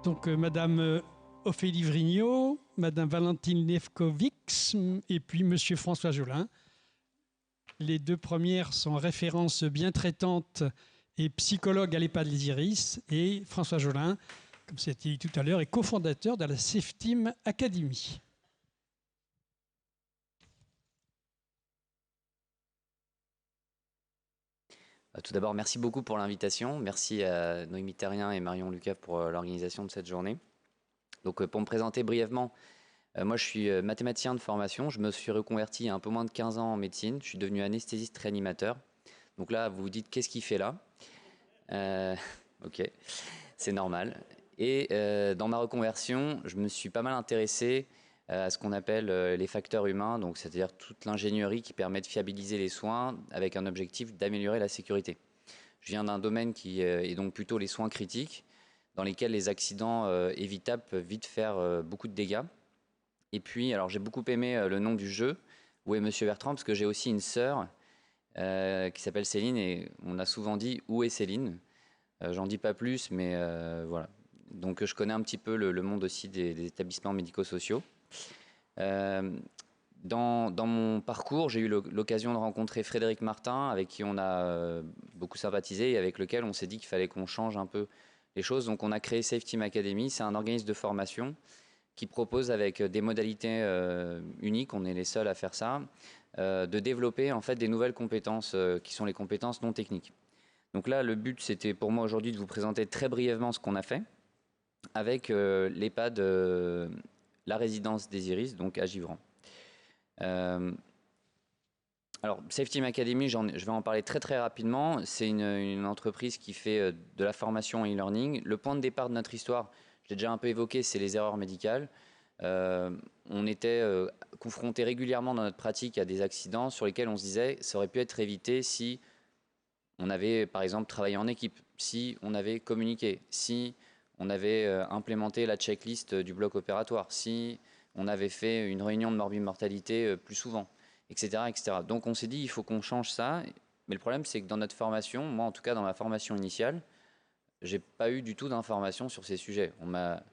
Donc, Madame Ophélie Vrignot, Madame Valentine Lefkowicz et puis Monsieur François Jolin. Les deux premières sont références bien traitantes et psychologues à l'EHPAD Les Iris. Et François Jolin, comme c'était dit tout à l'heure, est cofondateur de la Safeteam Academy. Tout d'abord, merci beaucoup pour l'invitation. Merci à Noémie Terrien et Marion Lucas pour l'organisation de cette journée. Donc, pour me présenter brièvement, moi je suis mathématicien de formation. Je me suis reconverti il y a un peu moins de 15 ans en médecine. Je suis devenu anesthésiste réanimateur. Donc là, vous vous dites, qu'est-ce qu'il fait là? Ok, c'est normal. Et dans ma reconversion, je me suis pas mal intéressé à ce qu'on appelle les facteurs humains, donc c'est-à-dire toute l'ingénierie qui permet de fiabiliser les soins avec un objectif d'améliorer la sécurité. Je viens d'un domaine qui est donc plutôt les soins critiques, dans lesquels les accidents évitables peuvent vite faire beaucoup de dégâts. Et puis, alors j'ai beaucoup aimé le nom du jeu, Où est Monsieur Bertrand, parce que j'ai aussi une sœur qui s'appelle Céline, et on a souvent dit Où est Céline. J'en dis pas plus, mais voilà. Donc je connais un petit peu le monde aussi des établissements médico-sociaux. Dans mon parcours, j'ai eu l'occasion de rencontrer Frédéric Martin, avec qui on a beaucoup sympathisé et avec lequel on s'est dit qu'il fallait qu'on change un peu les choses. Donc on a créé Safeteam Academy, c'est un organisme de formation qui propose avec des modalités uniques, on est les seuls à faire ça, de développer en fait des nouvelles compétences qui sont les compétences non techniques. Donc là, le but, c'était pour moi aujourd'hui de vous présenter très brièvement ce qu'on a fait avec l'EHPAD, la résidence des Iris, donc à Givran. Alors, Safeteam Academy, je vais en parler très très rapidement. C'est une entreprise qui fait de la formation en e-learning. Le point de départ de notre histoire, je l'ai déjà un peu évoqué, c'est les erreurs médicales. On était confronté régulièrement dans notre pratique à des accidents sur lesquels on se disait ça aurait pu être évité si on avait par exemple travaillé en équipe, si on avait communiqué, si on avait implémenté la checklist du bloc opératoire, si on avait fait une réunion de morbimortalité plus souvent, etc., etc. Donc on s'est dit il faut qu'on change ça, mais le problème c'est que dans notre formation, moi en tout cas dans ma formation initiale, j'ai pas eu du tout d'informations sur ces sujets. On m'a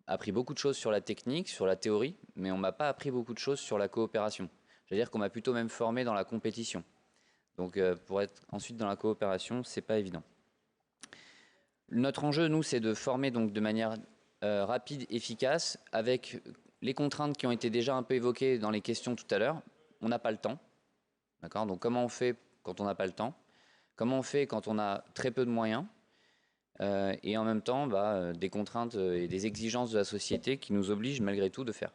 appris beaucoup de choses sur la technique, sur la théorie, mais on m'a pas appris beaucoup de choses sur la coopération. C'est-à-dire qu'on m'a plutôt même formé dans la compétition. Donc pour être ensuite dans la coopération, c'est pas évident. Notre enjeu, nous, c'est de former donc de manière rapide, efficace, avec les contraintes qui ont été déjà un peu évoquées dans les questions tout à l'heure. On n'a pas le temps, d'accord? Donc comment on fait quand on n'a pas le temps? Comment on fait quand on a très peu de moyens? Et en même temps, des contraintes et des exigences de la société qui nous obligent malgré tout de faire.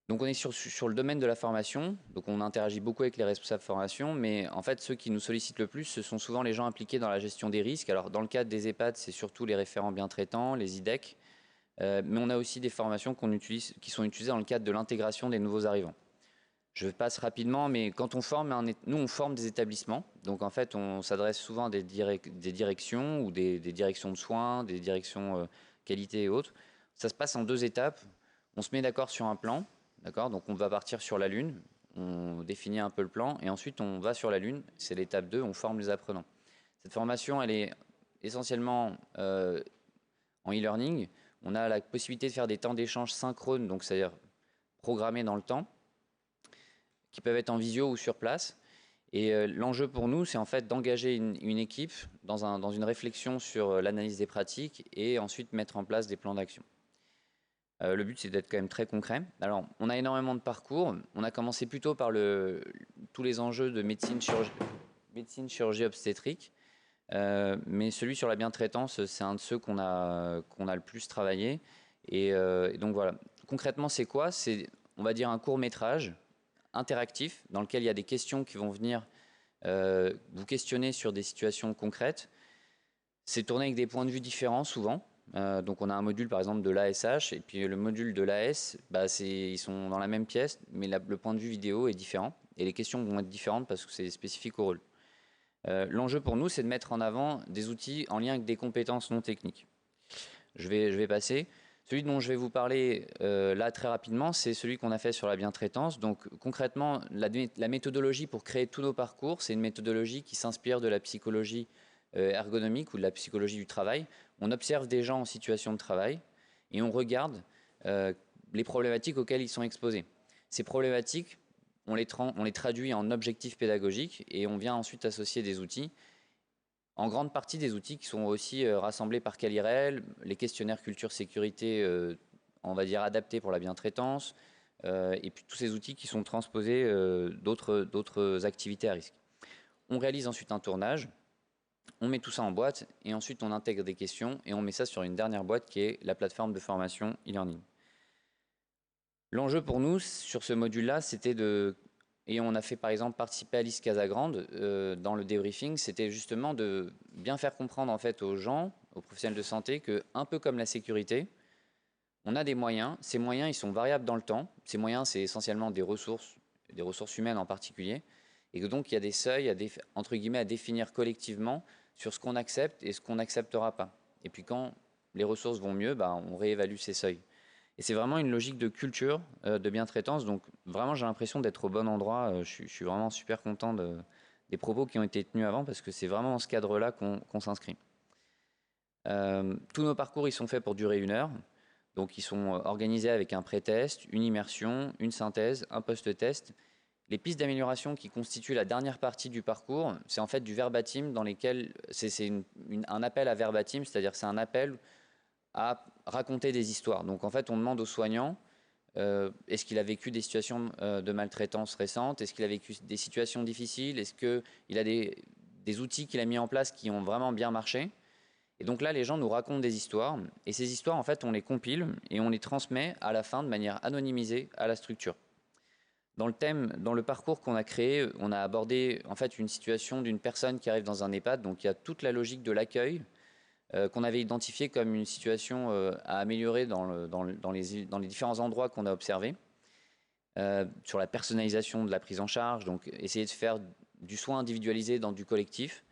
Donc on est sur le domaine de la formation, donc on interagit beaucoup avec les responsables de formation, mais en fait ceux qui nous sollicitent le plus, ce sont souvent les gens impliqués dans la gestion des risques. Alors dans le cadre des EHPAD, c'est surtout les référents bien traitants, les IDEC, mais on a aussi des formations qui sont utilisées dans le cadre de l'intégration des nouveaux arrivants. Je passe rapidement, mais quand on forme, nous on forme des établissements, donc en fait on s'adresse souvent à des directions ou des directions de soins, des directions qualité et autres. Ça se passe en 2 étapes, on se met d'accord sur un plan. D'accord, donc on va partir sur la Lune, on définit un peu le plan, et ensuite on va sur la Lune, c'est l'étape 2, on forme les apprenants. Cette formation, elle est essentiellement en e-learning. On a la possibilité de faire des temps d'échange synchrones, donc c'est-à-dire programmés dans le temps, qui peuvent être en visio ou sur place. Et l'enjeu pour nous, c'est en fait d'engager une équipe dans une réflexion sur l'analyse des pratiques et ensuite mettre en place des plans d'action. Le but, c'est d'être quand même très concret. Alors, on a énormément de parcours. On a commencé plutôt par tous les enjeux de médecine, chirurgie obstétrique. Mais celui sur la bientraitance, c'est un de ceux qu'on a le plus travaillé. Et donc voilà. Concrètement, c'est quoi? C'est, on va dire, un court-métrage interactif dans lequel il y a des questions qui vont venir vous questionner sur des situations concrètes. C'est tourné avec des points de vue différents souvent. Donc on a un module par exemple de l'ASH et puis le module de l'AS, ils sont dans la même pièce mais le point de vue vidéo est différent et les questions vont être différentes parce que c'est spécifique au rôle. L'enjeu pour nous c'est de mettre en avant des outils en lien avec des compétences non techniques. Je vais passer. Celui dont je vais vous parler là très rapidement, c'est celui qu'on a fait sur la bientraitance. Donc concrètement, la méthodologie pour créer tous nos parcours, c'est une méthodologie qui s'inspire de la psychologie ergonomique ou de la psychologie du travail. On observe des gens en situation de travail et on regarde les problématiques auxquelles ils sont exposés. Ces problématiques, on les traduit en objectifs pédagogiques et on vient ensuite associer des outils. En grande partie des outils qui sont aussi rassemblés par Calirel, les questionnaires culture-sécurité, on va dire adaptés pour la bientraitance, et puis tous ces outils qui sont transposés d'autres activités à risque. On réalise ensuite un tournage, on met tout ça en boîte, et ensuite on intègre des questions, et on met ça sur une dernière boîte qui est la plateforme de formation e-learning. L'enjeu pour nous, sur ce module-là, c'était de... Et on a fait par exemple participer Alice Casagrande dans le débriefing, c'était justement de bien faire comprendre en fait aux gens, aux professionnels de santé, que un peu comme la sécurité, on a des moyens. Ces moyens, ils sont variables dans le temps. Ces moyens, c'est essentiellement des ressources humaines en particulier, et que donc il y a des seuils entre guillemets à définir collectivement sur ce qu'on accepte et ce qu'on n'acceptera pas. Et puis quand les ressources vont mieux, on réévalue ces seuils. Et c'est vraiment une logique de culture, de bientraitance. Donc vraiment, j'ai l'impression d'être au bon endroit. Je suis vraiment super content des propos qui ont été tenus avant parce que c'est vraiment dans ce cadre-là qu'on s'inscrit. Tous nos parcours, ils sont faits pour durer 1 heure. Donc ils sont organisés avec un pré-test, une immersion, une synthèse, un post-test. Les pistes d'amélioration qui constituent la dernière partie du parcours, c'est en fait du verbatim dans lesquels c'est un appel à verbatim, c'est-à-dire c'est un appel à raconter des histoires. Donc en fait, on demande aux soignants est-ce qu'il a vécu des situations de maltraitance récentes, est-ce qu'il a vécu des situations difficiles, est-ce qu'il a des outils qu'il a mis en place qui ont vraiment bien marché. Et donc là, les gens nous racontent des histoires, et ces histoires, en fait, on les compile et on les transmet à la fin de manière anonymisée à la structure. Dans le parcours qu'on a créé, on a abordé en fait une situation d'une personne qui arrive dans un EHPAD, donc il y a toute la logique de l'accueil, qu'on avait identifié comme une situation à améliorer dans les différents endroits qu'on a observés, sur la personnalisation de la prise en charge, donc essayer de faire du soin individualisé dans du collectif,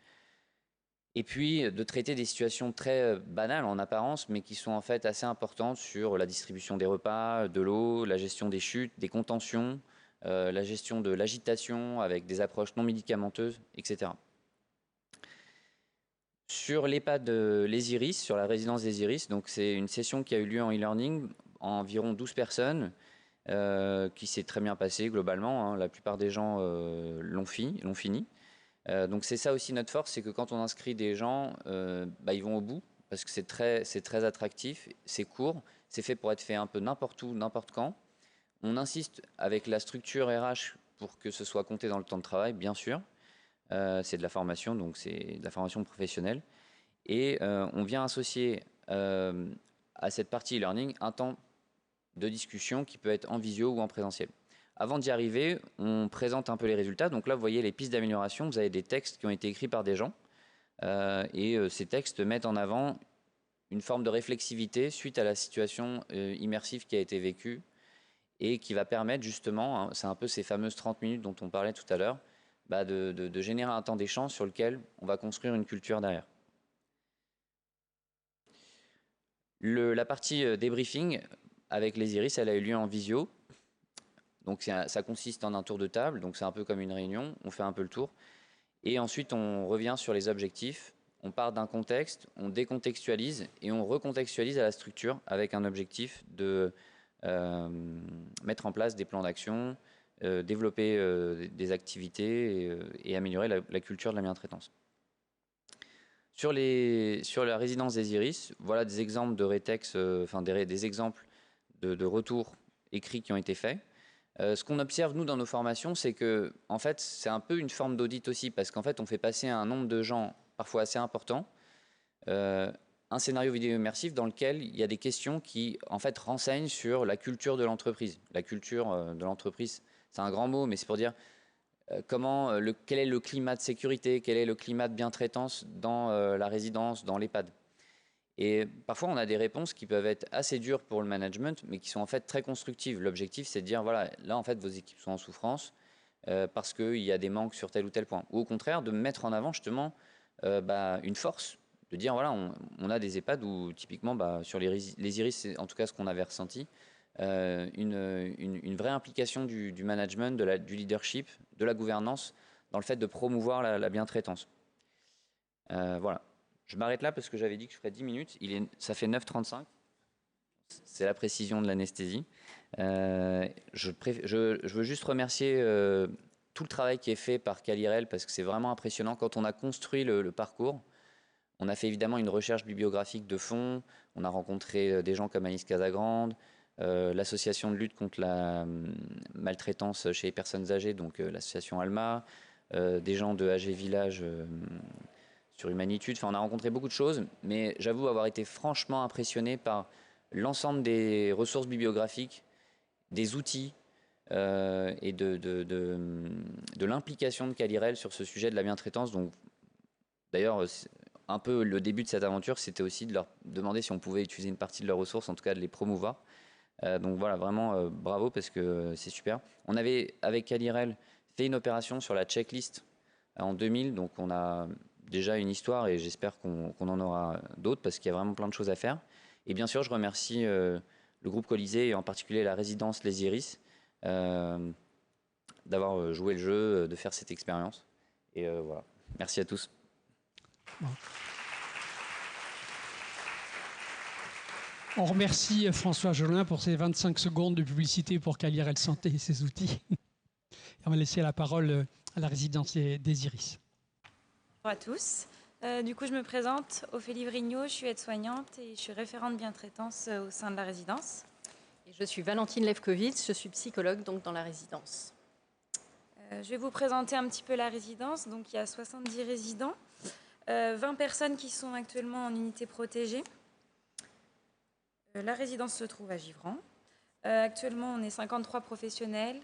et puis de traiter des situations très banales en apparence, mais qui sont en fait assez importantes sur la distribution des repas, de l'eau, la gestion des chutes, des contentions, la gestion de l'agitation avec des approches non médicamenteuses, etc. Sur l'EHPAD Les Iris, sur la résidence des Iris, donc c'est une session qui a eu lieu en e-learning, environ 12 personnes, qui s'est très bien passée globalement. La plupart des gens l'ont fini. Donc c'est ça aussi notre force, c'est que quand on inscrit des gens, ils vont au bout, parce que c'est très attractif, c'est court, c'est fait pour être fait un peu n'importe où, n'importe quand. On insiste avec la structure RH pour que ce soit compté dans le temps de travail, bien sûr. C'est de la formation, donc c'est de la formation professionnelle. Et on vient associer à cette partie e-learning un temps de discussion qui peut être en visio ou en présentiel. Avant d'y arriver, on présente un peu les résultats. Donc là, vous voyez les pistes d'amélioration. Vous avez des textes qui ont été écrits par des gens. Ces textes mettent en avant une forme de réflexivité suite à la situation immersive qui a été vécue et qui va permettre justement, c'est un peu ces fameuses 30 minutes dont on parlait tout à l'heure, de générer un temps d'échange sur lequel on va construire une culture derrière. La partie débriefing avec les Iris, elle a eu lieu en visio. Donc ça consiste en un tour de table, donc c'est un peu comme une réunion, on fait un peu le tour. Et ensuite on revient sur les objectifs, on part d'un contexte, on décontextualise et on recontextualise à la structure avec un objectif de mettre en place des plans d'action, développer des activités et améliorer la culture de la bientraitance. Sur la résidence des Iris, voilà des exemples de rétex, des exemples de retours écrits qui ont été faits. Ce qu'on observe, nous, dans nos formations, c'est que, en fait, c'est un peu une forme d'audit aussi, parce qu'en fait, on fait passer un nombre de gens parfois assez important, un scénario vidéo immersif dans lequel il y a des questions qui, en fait, renseignent sur la culture de l'entreprise. La culture de l'entreprise, c'est un grand mot, mais c'est pour dire quel est le climat de sécurité, quel est le climat de bientraitance dans la résidence, dans l'EHPAD. Et parfois, on a des réponses qui peuvent être assez dures pour le management, mais qui sont en fait très constructives. L'objectif, c'est de dire, voilà, là, en fait, vos équipes sont en souffrance parce qu'il y a des manques sur tel ou tel point. Ou au contraire, de mettre en avant justement une force, de dire, voilà, on a des EHPAD où, typiquement, sur les Iris, c'est en tout cas ce qu'on avait ressenti, une vraie implication du management, du leadership, de la gouvernance, dans le fait de promouvoir la bientraitance. Voilà. Je m'arrête là parce que j'avais dit que je ferais 10 minutes. Ça fait 9h35. C'est la précision de l'anesthésie. Je veux juste remercier tout le travail qui est fait par Calirel parce que c'est vraiment impressionnant. Quand on a construit le parcours, on a fait évidemment une recherche bibliographique de fond. On a rencontré des gens comme Alice Casagrande, l'association de lutte contre la maltraitance chez les personnes âgées, donc l'association ALMA, des gens de AG Village sur Humanitude. Enfin, on a rencontré beaucoup de choses, mais j'avoue avoir été franchement impressionné par l'ensemble des ressources bibliographiques, des outils et de l'implication de Calirel sur ce sujet de la bientraitance. Donc, d'ailleurs, un peu le début de cette aventure, c'était aussi de leur demander si on pouvait utiliser une partie de leurs ressources, en tout cas de les promouvoir. Donc voilà, vraiment bravo parce que c'est super. On avait, avec Calirel, fait une opération sur la checklist en 2000, donc on a déjà une histoire et j'espère qu'on en aura d'autres parce qu'il y a vraiment plein de choses à faire. Et bien sûr, je remercie le groupe Colisée et en particulier la résidence Les Iris d'avoir joué le jeu, de faire cette expérience. Et voilà, merci à tous. Bon. On remercie François Jolin pour ses 25 secondes de publicité pour Calirel Santé et ses outils. Et on va laisser la parole à la résidence des Iris. Bonjour à tous. Du coup, je me présente, Ophélie Vrignot, je suis aide-soignante et je suis référente bientraitance au sein de la résidence. Et je suis Valentine Lefkowitz, je suis psychologue donc dans la résidence. Je vais vous présenter un petit peu la résidence. Donc, il y a 70 résidents, 20 personnes qui sont actuellement en unité protégée. La résidence se trouve à Givran. Actuellement, on est 53 professionnels,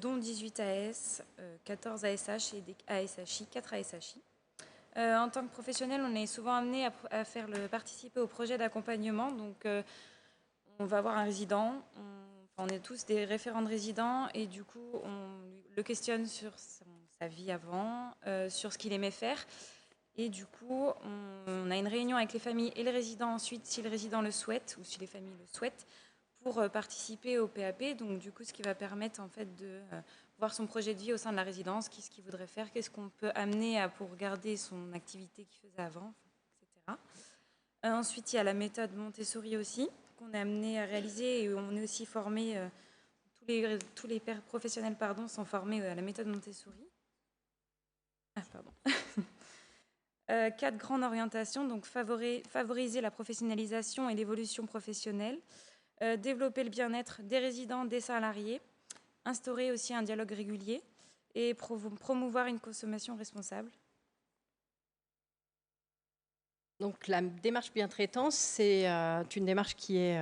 dont 18 AS, 14 ASH et des ASHI, 4 ASHI. En tant que professionnel, on est souvent amené à participer au projet d'accompagnement. Donc, on va avoir un résident, on est tous des référents de résidents et du coup, on le questionne sur sa vie avant, sur ce qu'il aimait faire. Et du coup, on a une réunion avec les familles et les résidents ensuite, si le résident le souhaite ou si les familles le souhaitent, pour participer au PAP. Donc, du coup, ce qui va permettre en fait de voir son projet de vie au sein de la résidence, qu'est-ce qu'il voudrait faire, qu'est-ce qu'on peut amener pour garder son activité qu'il faisait avant, etc. Ensuite, il y a la méthode Montessori aussi, qu'on est amené à réaliser et on est aussi formé, tous les professionnels sont formés à la méthode Montessori. Ah, pardon. 4 grandes orientations, donc favoriser la professionnalisation et l'évolution professionnelle, développer le bien-être des résidents, des salariés, instaurer aussi un dialogue régulier et promouvoir une consommation responsable. Donc la démarche bientraitance, c'est une démarche qui est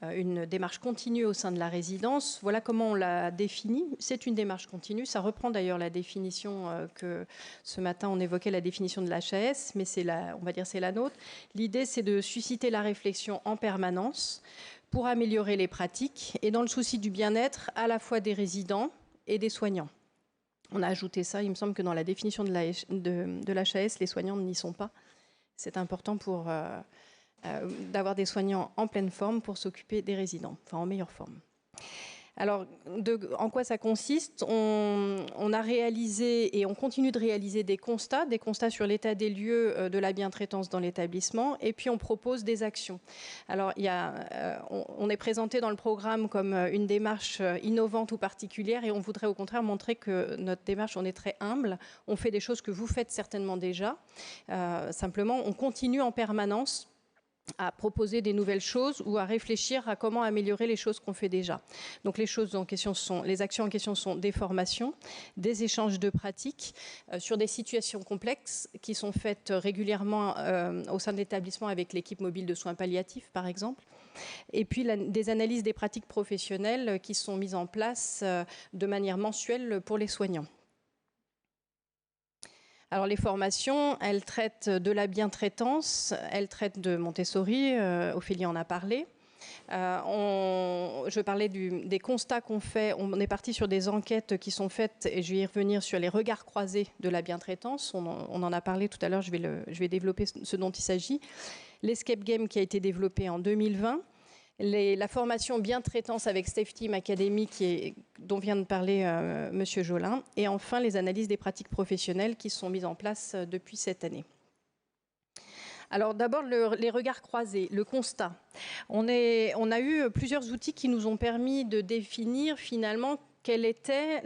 une démarche continue au sein de la résidence. Voilà comment on l'a définie. C'est une démarche continue. Ça reprend d'ailleurs la définition que ce matin on évoquait, la définition de l'HAS, mais on va dire c'est la nôtre. L'idée, c'est de susciter la réflexion en permanence pour améliorer les pratiques et dans le souci du bien-être à la fois des résidents et des soignants. On a ajouté ça, il me semble que dans la définition de l'HAS, les soignants n'y sont pas. C'est important d'avoir des soignants en pleine forme pour s'occuper des résidents, enfin en meilleure forme. Alors, en quoi ça consiste ? On a réalisé et on continue de réaliser des constats sur l'état des lieux de la bientraitance dans l'établissement, et puis on propose des actions. Alors, on est présenté dans le programme comme une démarche innovante ou particulière, et on voudrait au contraire montrer que notre démarche, on est très humble. On fait des choses que vous faites certainement déjà. Simplement, on continue en permanence à proposer des nouvelles choses ou à réfléchir à comment améliorer les choses qu'on fait déjà. Donc les actions en question sont des formations, des échanges de pratiques sur des situations complexes qui sont faites régulièrement au sein de l'établissement avec l'équipe mobile de soins palliatifs par exemple. Et puis des analyses des pratiques professionnelles qui sont mises en place de manière mensuelle pour les soignants. Alors les formations, elles traitent de la bientraitance, elles traitent de Montessori, Ophélie en a parlé. Je parlais des constats qu'on fait. On est parti sur des enquêtes qui sont faites, et je vais y revenir sur les regards croisés de la bientraitance. On en a parlé tout à l'heure, je vais développer ce dont il s'agit. L'escape game qui a été développé en 2020. La formation bientraitance avec Staff Team Academy dont vient de parler Monsieur Jolin, et enfin les analyses des pratiques professionnelles qui sont mises en place depuis cette année. Alors d'abord, les regards croisés, le constat. On a eu plusieurs outils qui nous ont permis de définir finalement quelles étaient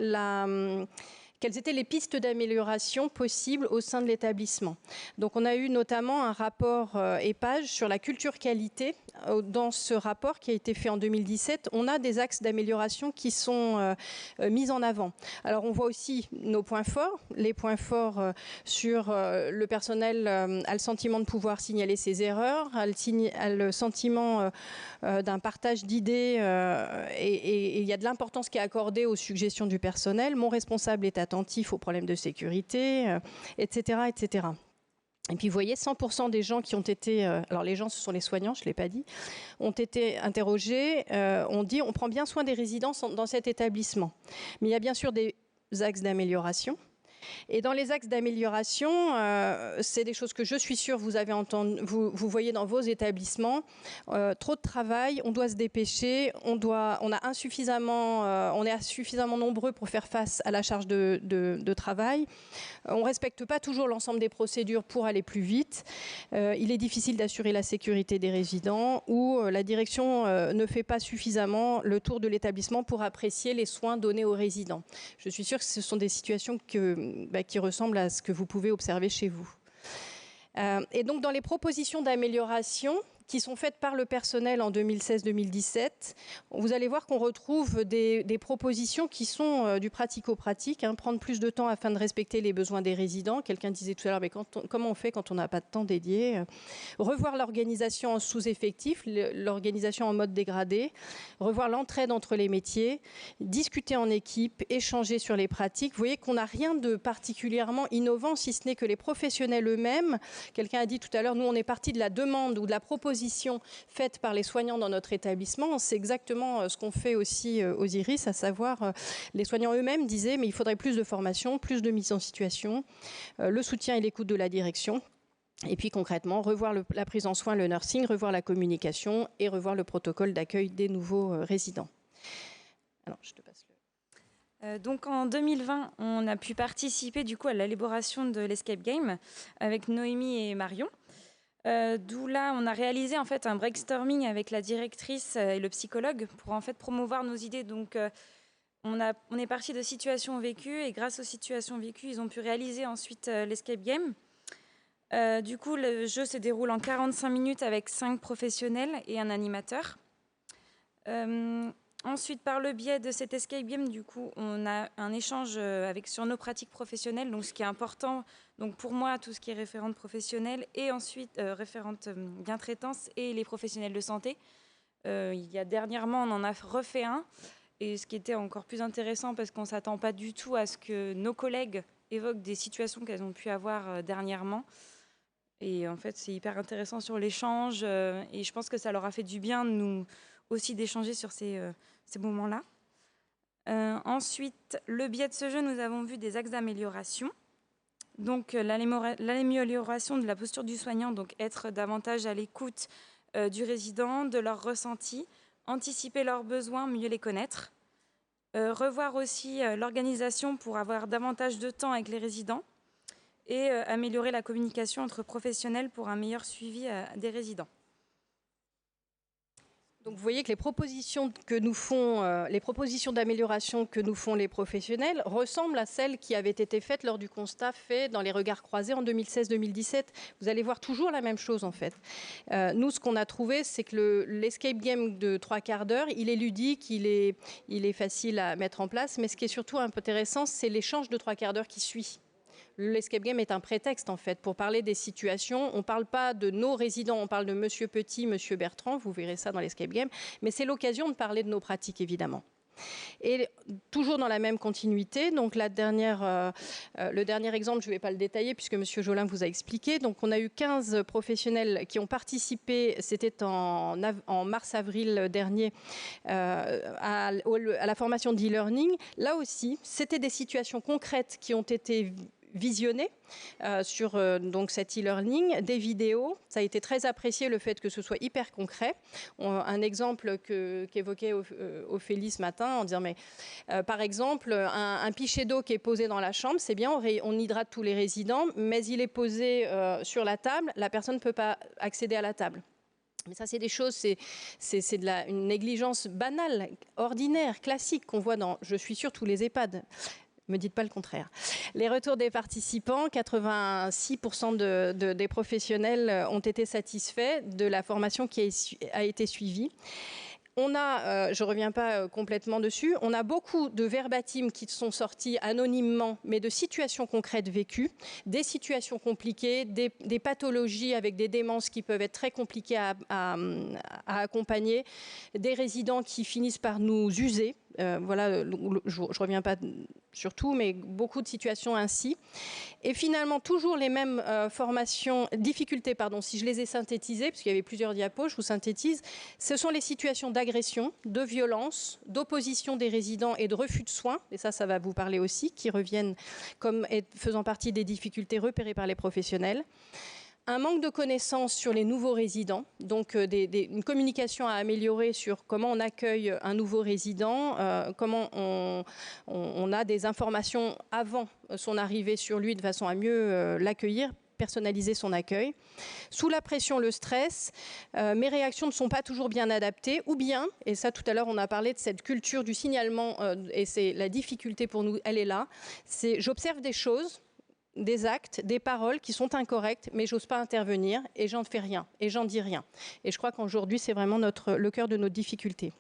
les pistes d'amélioration possibles au sein de l'établissement. Donc on a eu notamment un rapport EPAGE sur la culture qualité. Dans ce rapport qui a été fait en 2017, on a des axes d'amélioration qui sont mis en avant. Alors on voit aussi nos points forts. Les points forts sur le personnel a le sentiment de pouvoir signaler ses erreurs, a le sentiment d'un partage d'idées et il y a de l'importance qui est accordée aux suggestions du personnel. Mon responsable est attentif aux problèmes de sécurité, etc., etc. Et puis vous voyez, 100% des gens qui ont été, alors les gens ce sont les soignants, je ne l'ai pas dit, ont été interrogés, on dit on prend bien soin des résidents dans cet établissement. Mais il y a bien sûr des axes d'amélioration. Et dans les axes d'amélioration, c'est des choses que je suis sûre vous avez entendu, vous voyez dans vos établissements. Trop de travail, on doit se dépêcher, on est insuffisamment nombreux pour faire face à la charge de travail. On ne respecte pas toujours l'ensemble des procédures pour aller plus vite. Il est difficile d'assurer la sécurité des résidents ou la direction ne fait pas suffisamment le tour de l'établissement pour apprécier les soins donnés aux résidents. Je suis sûre que ce sont des situations qui ressemblent à ce que vous pouvez observer chez vous. Et donc dans les propositions d'amélioration qui sont faites par le personnel en 2016-2017, vous allez voir qu'on retrouve des propositions qui sont du pratico-pratique, prendre plus de temps afin de respecter les besoins des résidents. Quelqu'un disait tout à l'heure, mais comment on fait quand on n'a pas de temps dédié? Revoir l'organisation en sous-effectif, l'organisation en mode dégradé, revoir l'entraide entre les métiers, discuter en équipe, échanger sur les pratiques. Vous voyez qu'on n'a rien de particulièrement innovant, si ce n'est que les professionnels eux-mêmes. Quelqu'un a dit tout à l'heure, nous on est parti de la demande ou de la proposition faite par les soignants dans notre établissement. C'est exactement ce qu'on fait aussi aux IRIS, à savoir les soignants eux-mêmes disaient mais il faudrait plus de formation, plus de mise en situation, le soutien et l'écoute de la direction. Et puis concrètement, revoir la prise en soin, le nursing, revoir la communication et revoir le protocole d'accueil des nouveaux résidents. Alors, je te passe le... Donc en 2020, on a pu participer du coup à l'élaboration de l'Escape Game avec Noémie et Marion. D'où là, on a réalisé en fait un brainstorming avec la directrice et le psychologue pour en fait promouvoir nos idées. Donc, on est parti de situations vécues et grâce aux situations vécues, ils ont pu réaliser ensuite l'Escape Game. Du coup, le jeu se déroule en 45 minutes avec 5 professionnels et un animateur. Ensuite, par le biais de cet Escape Game, du coup, on a un échange sur nos pratiques professionnelles, donc ce qui est important. Donc pour moi, tout ce qui est référente professionnelle et ensuite référente bien-traitance et les professionnels de santé. Dernièrement, on en a refait un. Et ce qui était encore plus intéressant parce qu'on ne s'attend pas du tout à ce que nos collègues évoquent des situations qu'elles ont pu avoir dernièrement. Et en fait, c'est hyper intéressant sur l'échange. Et je pense que ça leur a fait du bien, nous aussi, d'échanger sur ces moments-là. Ensuite, le biais de ce jeu, nous avons vu des axes d'amélioration. Donc, l'amélioration de la posture du soignant, donc être davantage à l'écoute du résident, de leurs ressentis, anticiper leurs besoins, mieux les connaître. Revoir aussi l'organisation pour avoir davantage de temps avec les résidents et améliorer la communication entre professionnels pour un meilleur suivi des résidents. Donc vous voyez que les propositions d'amélioration que nous font les professionnels ressemblent à celles qui avaient été faites lors du constat fait dans les regards croisés en 2016-2017. Vous allez voir toujours la même chose en fait. Nous, ce qu'on a trouvé, c'est que l'escape game de 3 quarts d'heure, il est ludique, il est facile à mettre en place, mais ce qui est surtout intéressant, c'est l'échange de 3 quarts d'heure qui suit. L'escape game est un prétexte en fait pour parler des situations. On ne parle pas de nos résidents, on parle de Monsieur Petit, Monsieur Bertrand, vous verrez ça dans l'escape game, mais c'est l'occasion de parler de nos pratiques évidemment. Et toujours dans la même continuité, donc le dernier exemple, je ne vais pas le détailler puisque Monsieur Jolin vous a expliqué. Donc on a eu 15 professionnels qui ont participé, c'était en mars-avril dernier, à la formation d'e-learning. Là aussi, c'était des situations concrètes qui ont été visionner sur donc cet e-learning, des vidéos. Ça a été très apprécié le fait que ce soit hyper concret. Un exemple qu'évoquait Ophélie ce matin en disant mais par exemple un pichet d'eau qui est posé dans la chambre, c'est bien, on hydrate tous les résidents, mais il est posé sur la table, la personne ne peut pas accéder à la table. Mais ça, c'est des choses, c'est une négligence banale, ordinaire, classique qu'on voit dans, je suis sûre, tous les EHPAD. Ne me dites pas le contraire. Les retours des participants, 86% des professionnels ont été satisfaits de la formation qui a été suivie. On a, je ne reviens pas complètement dessus, on a beaucoup de verbatim qui sont sortis anonymement, mais de situations concrètes vécues, des situations compliquées, des pathologies avec des démences qui peuvent être très compliquées à accompagner, des résidents qui finissent par nous user. Voilà, je ne reviens pas sur tout, mais beaucoup de situations ainsi. Et finalement, toujours les mêmes difficultés, si je les ai synthétisées, parce qu'il y avait plusieurs diapos, je vous synthétise, ce sont les situations d'agression, de violence, d'opposition des résidents et de refus de soins, et ça va vous parler aussi, qui reviennent comme faisant partie des difficultés repérées par les professionnels. Un manque de connaissances sur les nouveaux résidents, donc une communication à améliorer sur comment on accueille un nouveau résident, comment on a des informations avant son arrivée sur lui de façon à mieux l'accueillir, personnaliser son accueil. Sous la pression, le stress, mes réactions ne sont pas toujours bien adaptées, ou bien, et ça tout à l'heure on a parlé de cette culture du signalement, et c'est la difficulté pour nous, elle est là, c'est j'observe des choses, des actes, des paroles qui sont incorrectes, mais j'ose pas intervenir et j'en fais rien et j'en dis rien. Et je crois qu'aujourd'hui, c'est vraiment le cœur de notre difficulté.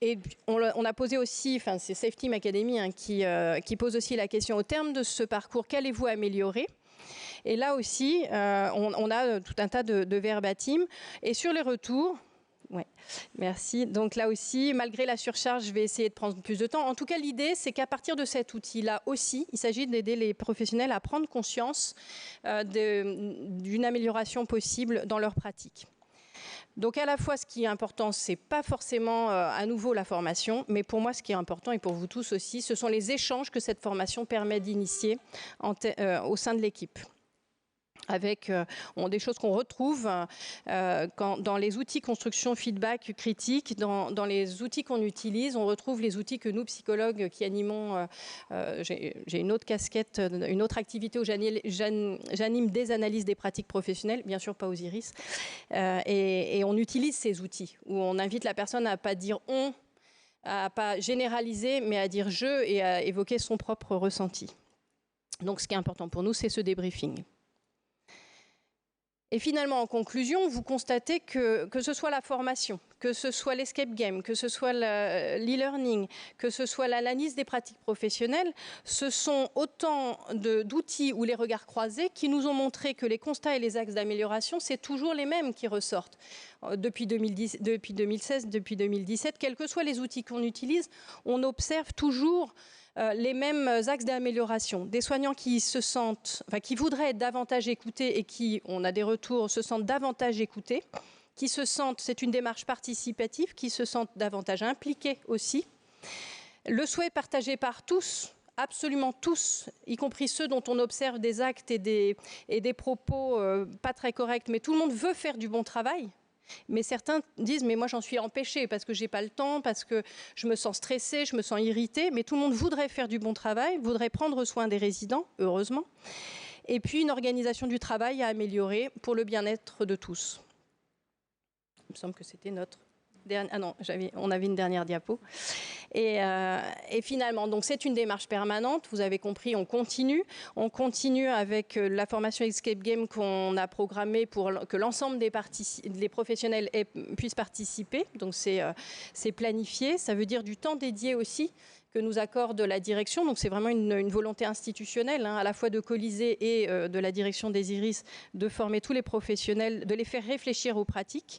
Et on a posé aussi, c'est Safe Team Academy qui pose aussi la question au terme de ce parcours, qu'allez-vous améliorer ? Et là aussi, on a tout un tas de verbatim. Et sur les retours, ouais, merci. Donc là aussi, malgré la surcharge, je vais essayer de prendre plus de temps. En tout cas, l'idée, c'est qu'à partir de cet outil-là aussi, il s'agit d'aider les professionnels à prendre conscience d'une amélioration possible dans leur pratique. Donc à la fois, ce qui est important, c'est pas forcément à nouveau la formation, mais pour moi, ce qui est important, et pour vous tous aussi, ce sont les échanges que cette formation permet d'initier au sein de l'équipe. Avec des choses qu'on retrouve dans les outils construction, feedback, critique, dans les outils qu'on utilise, on retrouve les outils que nous, psychologues, qui animons, j'ai une autre casquette, une autre activité où j'anime des analyses des pratiques professionnelles, bien sûr pas aux iris, et on utilise ces outils, où on invite la personne à ne pas dire « on », à ne pas généraliser, mais à dire « je » et à évoquer son propre ressenti. Donc ce qui est important pour nous, c'est ce débriefing. Et finalement, en conclusion, vous constatez que ce soit la formation, que ce soit l'escape game, que ce soit l'e-learning, que ce soit l'analyse des pratiques professionnelles, ce sont autant d'outils ou les regards croisés qui nous ont montré que les constats et les axes d'amélioration, c'est toujours les mêmes qui ressortent. Depuis 2016, depuis 2017, quels que soient les outils qu'on utilise, on observe toujours les mêmes axes d'amélioration. Des soignants qui qui voudraient être davantage écoutés et qui, on a des retours, se sentent davantage écoutés, qui se sentent, c'est une démarche participative, qui se sentent davantage impliqués aussi. Le souhait partagé par tous, absolument tous, y compris ceux dont on observe des actes et des propos pas très corrects, mais tout le monde veut faire du bon travail. Mais certains disent, mais moi j'en suis empêché parce que j'ai pas le temps, parce que je me sens stressé, je me sens irrité, mais tout le monde voudrait faire du bon travail, voudrait prendre soin des résidents, heureusement. Et puis une organisation du travail à améliorer pour le bien-être de tous. Il me semble que c'était notre dernière... Ah non, on avait une dernière diapo. Et finalement, donc c'est une démarche permanente. Vous avez compris, on continue. On continue avec la formation Escape Game qu'on a programmée pour que l'ensemble des professionnels puissent participer. Donc c'est planifié. Ça veut dire du temps dédié aussi que nous accorde la direction. Donc c'est vraiment une volonté institutionnelle, à la fois de Colisée et de la direction des Iris, de former tous les professionnels, de les faire réfléchir aux pratiques.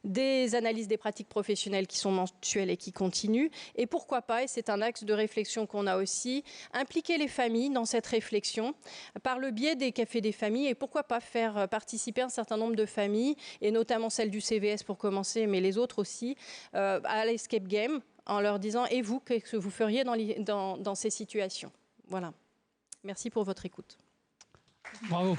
Des analyses des pratiques professionnelles qui sont mensuelles et qui continuent. Et pourquoi pas, et c'est un axe de réflexion qu'on a aussi, impliquer les familles dans cette réflexion par le biais des cafés des familles et pourquoi pas faire participer un certain nombre de familles, et notamment celles du CVS pour commencer, mais les autres aussi, à l'escape game en leur disant « Et vous, qu'est-ce que vous feriez dans ces situations ?» Voilà. Merci pour votre écoute. Bravo.